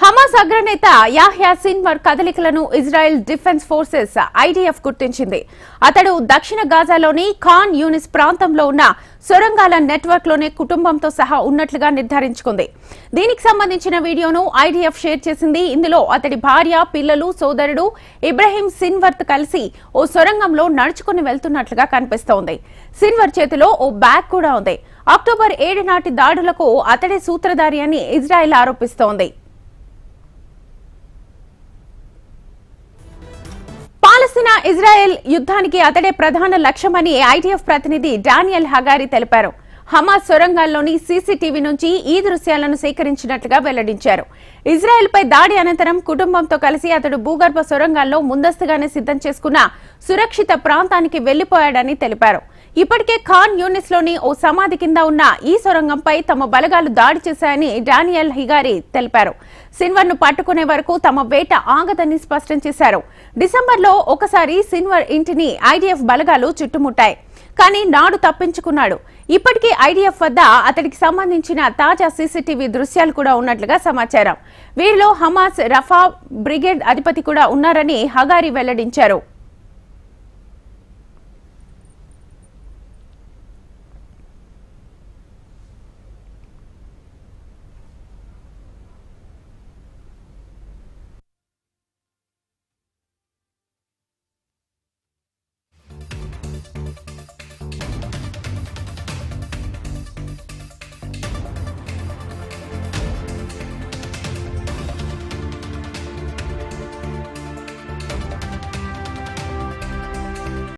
Hamas అగ్రనేత Yahya Sinwar కదలికలను Israel defence forces IDF గుర్తించింది. అతడు దక్షిణ గాజాలోని ఖాన్ యూనిస్ ప్రాంతంలో ఉన్న సొరంగాల నెట్వర్క్ లోనే కుటుంబంతో సహా ఉన్నట్లుగా నిర్ధారించుకుంది. దీనికి సంబంధించిన వీడియోను ఐడిఎఫ్ షేర్ చేసింది. ఇందులో అతడి భార్య, పిల్లలు, సోదరుడు ఇబ్రహీం సిన్వర్త్ కలిసి ఓ సొరంగంలో నడుచుకుని వెళ్తున్నట్లుగా కనిపిస్తోంది. సిన్వర్ చేతిలో ఓ బ్యాగ్ కూడా ఉంది. అక్టోబర్ 7 నాటి దాడులకు అతడే సూత్రధారి అని ఇజ్రాయెల్ ఆరోపిస్తోంది. పాలస్తీనా ఇజ్రాయెల్ యుద్ధానికి అతడే ప్రధాన లక్ష్యమని ఐడిఎఫ్ ప్రతినిధి డానియల్ హగారి తెలిపారు. హమాస్ సొరంగాల్లోని సీసీటీవీ నుంచి ఈ దృశ్యాలను సేకరించినట్లుగా వెల్లడించారు. ఇజ్రాయెల్ పై దాడి అనంతరం కుటుంబంతో కలిసి అతడు భూగర్భ సొరంగాల్లో ముందస్తుగానే సిద్ధం చేసుకున్న సురక్షిత ప్రాంతానికి వెళ్లిపోయాడని తెలిపారు. ఇప్పటికే ఖాన్ యూనిస్ లోని ఓ సమాధి కింద ఉన్న ఈ సొరంగంపై తమ బలగాలు దాడి చేశాయని డానియల్ హిగారి తెలిపారు. సిన్వర్ ను పట్టుకునే వరకు తమ వేట ఆగదని స్పష్టం చేశారు. డిసెంబర్లో ఒకసారి సిన్వర్ ఇంటిని ఐడిఎఫ్ బలగాలు చుట్టుముట్టాయి. కానీ నాడు తప్పించుకున్నాడు. ఇప్పటికీ ఐడిఎఫ్ వద్ద అతడికి సంబంధించిన తాజా సీసీటీవీ దృశ్యాలు కూడా ఉన్నట్లుగా సమాచారం. వీరిలో హమాస్ రఫా బ్రిగేడ్ అధిపతి కూడా ఉన్నారని హగారి వెల్లడించారు.